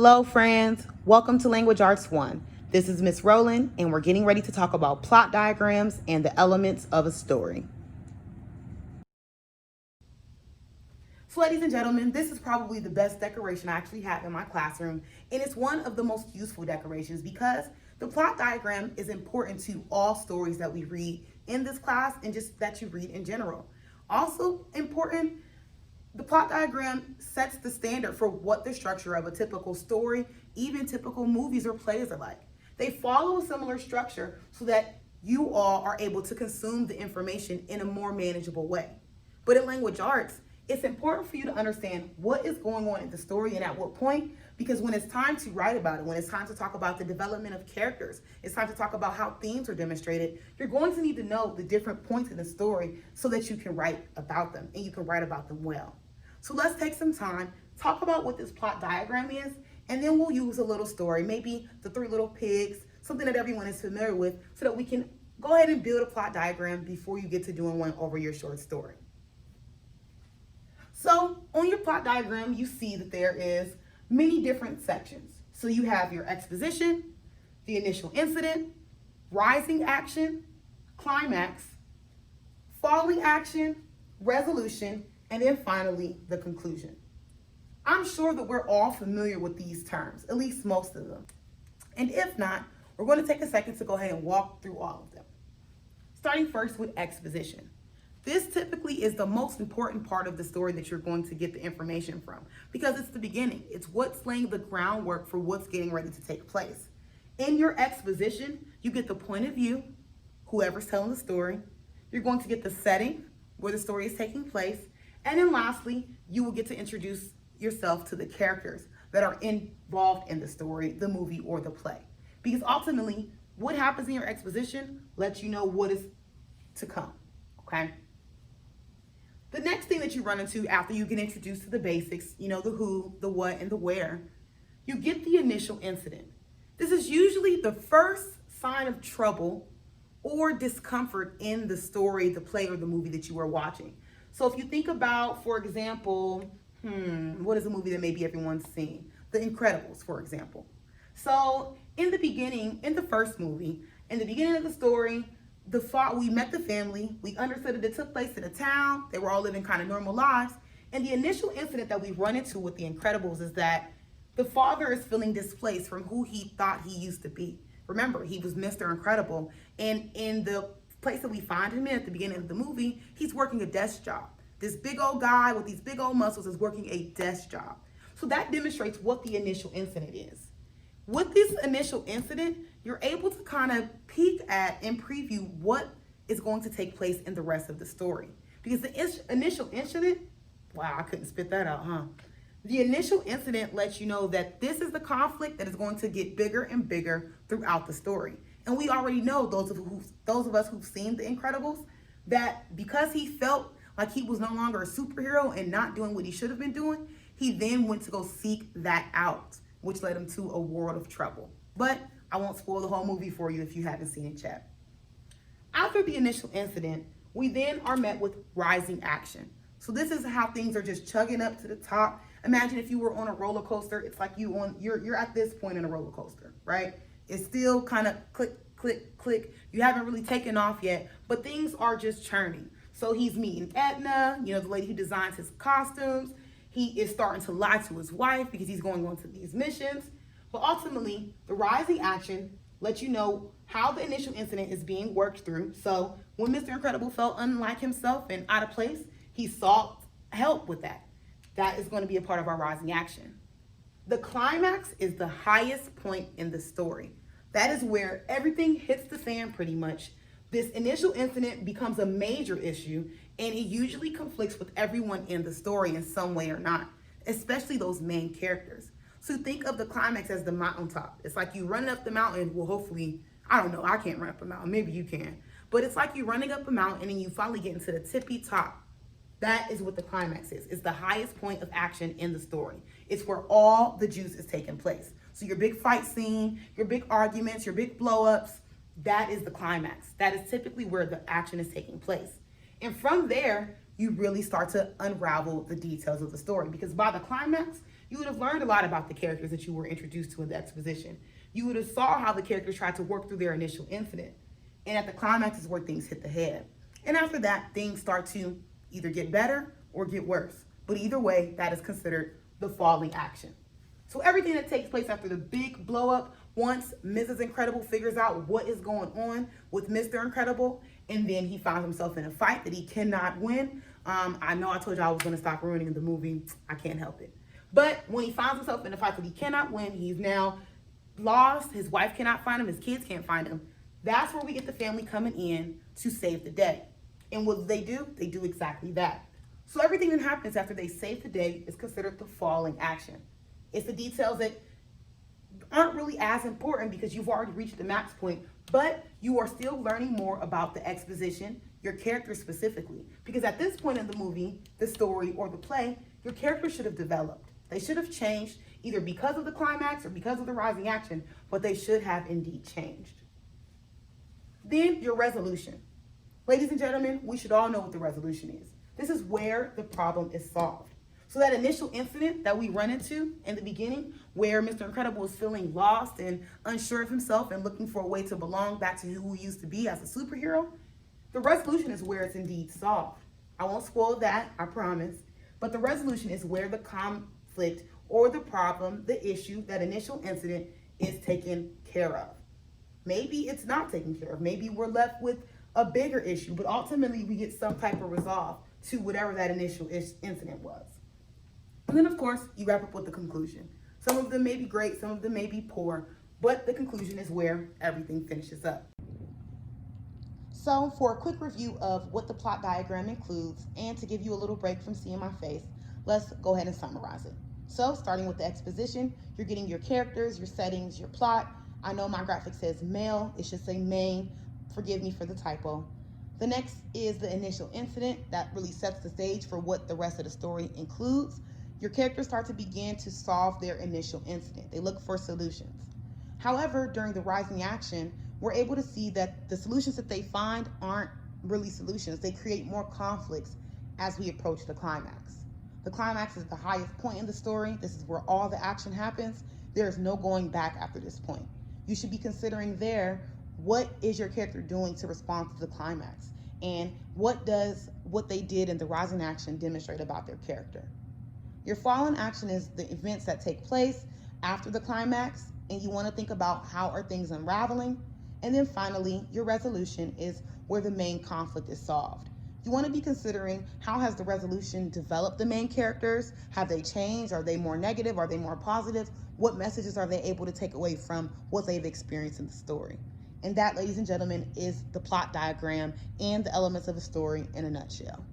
Hello, friends. Welcome to Language Arts 1. This is Miss Rowland, and we're getting ready to talk about plot diagrams and the elements of a story. So, ladies and gentlemen, this is probably the best decoration I actually have in my classroom, and it's one of the most useful decorations because the plot diagram is important to all stories that we read in this class and just that you read in general. Also important, the plot diagram sets the standard for what the structure of a typical story, even typical movies or plays are like. They follow a similar structure so that you all are able to consume the information in a more manageable way. But in language arts, it's important for you to understand what is going on in the story and at what point, because when it's time to write about it, when it's time to talk about the development of characters, it's time to talk about how themes are demonstrated, you're going to need to know the different points in the story so that you can write about them and you can write about them well. So let's take some time, talk about what this plot diagram is, and then we'll use a little story, maybe the Three Little Pigs, something that everyone is familiar with, so that we can go ahead and build a plot diagram before you get to doing one over your short story. So on your plot diagram, you see that there is many different sections. So you have your exposition, the initial incident, rising action, climax, falling action, resolution, and then finally, the conclusion. I'm sure that we're all familiar with these terms, at least most of them. And if not, we're going to take a second to go ahead and walk through all of them. Starting first with exposition. This typically is the most important part of the story that you're going to get the information from because it's the beginning. It's what's laying the groundwork for what's getting ready to take place. In your exposition, you get the point of view, whoever's telling the story. You're going to get the setting, where the story is taking place. And then lastly, you will get to introduce yourself to the characters that are involved in the story, the movie, or the play. Because ultimately, what happens in your exposition lets you know what is to come, okay? The next thing that you run into after you get introduced to the basics, you know, the who, the what, and the where, you get the initial incident. This is usually the first sign of trouble or discomfort in the story, the play, or the movie that you are watching. So if you think about, for example, what is a movie that maybe everyone's seen? The Incredibles, for example. So in the beginning, in the first movie, in the beginning of the story, we met the family. We understood that it took place in a town. They were all living kind of normal lives. And the initial incident that we run into with the Incredibles is that the father is feeling displaced from who he thought he used to be. Remember, he was Mr. Incredible. And in the place that we find him in at the beginning of the movie, he's working a desk job. This big old guy with these big old muscles is working a desk job. So that demonstrates what the initial incident is. With this initial incident, you're able to kind of peek at and preview what is going to take place in the rest of the story. Because the initial incident, wow, I couldn't spit that out, huh? The initial incident lets you know that this is the conflict that is going to get bigger and bigger throughout the story. And we already know, those of us who've seen The Incredibles, that because he felt like he was no longer a superhero and not doing what he should have been doing, he then went to go seek that out, which led him to a world of trouble. But I won't spoil the whole movie for you if you haven't seen it yet. After the initial incident, we then are met with rising action. So this is how things are just chugging up to the top. Imagine if you were on a roller coaster. It's like you're at this point in a roller coaster, right? It's still kind of click, click, click. You haven't really taken off yet, but things are just churning. So he's meeting Edna, you know, the lady who designs his costumes. He is starting to lie to his wife because he's going on to these missions. But ultimately, the rising action lets you know how the initial incident is being worked through. So when Mr. Incredible felt unlike himself and out of place, he sought help with that. That is going to be a part of our rising action. The climax is the highest point in the story. That is where everything hits the fan pretty much. This initial incident becomes a major issue, and it usually conflicts with everyone in the story in some way or not, especially those main characters. So think of the climax as the mountaintop. It's like you running up the mountain. Well, hopefully, I don't know, I can't run up a mountain. Maybe you can. But it's like you running up a mountain and you finally get into the tippy top. That is what the climax is. It's the highest point of action in the story. It's where all the juice is taking place. So your big fight scene, your big arguments, your big blow-ups, that is the climax. That is typically where the action is taking place. And from there, you really start to unravel the details of the story, because by the climax, You would have learned a lot about the characters that you were introduced to in the exposition. You would have saw how the characters tried to work through their initial incident. And at the climax is where things hit the head. And after that, things start to either get better or get worse. But either way, that is considered the falling action. So everything that takes place after the big blow up, once Mrs. Incredible figures out what is going on with Mr. Incredible, and then he finds himself in a fight that he cannot win. I know I told you I was going to stop ruining the movie. I can't help it. But when he finds himself in a fight that he cannot win, he's now lost. His wife cannot find him. His kids can't find him. That's where we get the family coming in to save the day. And what do? They do exactly that. So everything that happens after they save the day is considered the falling action. It's the details that aren't really as important because you've already reached the max point, but you are still learning more about the exposition, your characters specifically. Because at this point in the movie, the story, or the play, your characters should have developed. They should have changed either because of the climax or because of the rising action, but they should have indeed changed. Then your resolution. Ladies and gentlemen, we should all know what the resolution is. This is where the problem is solved. So that initial incident that we run into in the beginning, where Mr. Incredible is feeling lost and unsure of himself and looking for a way to belong back to who he used to be as a superhero, the resolution is where it's indeed solved. I won't spoil that, I promise. But the resolution is where the conflict or the problem, the issue, that initial incident is taken care of. Maybe it's not taken care of. Maybe we're left with a bigger issue, but ultimately we get some type of resolve to whatever that initial incident was. And then, of course, you wrap up with the conclusion. Some of them may be great, some of them may be poor, but the conclusion is where everything finishes up. So, for a quick review of what the plot diagram includes, and to give you a little break from seeing my face, let's go ahead and summarize it. So, starting with the exposition, you're getting your characters, your settings, your plot. I know my graphic says male, it should say main. Forgive me for the typo. The next is the initial incident that really sets the stage for what the rest of the story includes. Your characters start to begin to solve their initial incident. They look for solutions. However, during the rising action, we're able to see that the solutions that they find aren't really solutions. They create more conflicts as we approach the climax. The climax is the highest point in the story. This is where all the action happens. There is no going back after this point. You should be considering there, what is your character doing to respond to the climax? And what does what they did in the rising action demonstrate about their character? Your fallen action is the events that take place after the climax, and you want to think about how are things unraveling. And then finally, your resolution is where the main conflict is solved. You want to be considering how has the resolution developed the main characters? Have they changed? Are they more negative? Are they more positive? What messages are they able to take away from what they've experienced in the story? And that, ladies and gentlemen, is the plot diagram and the elements of a story in a nutshell.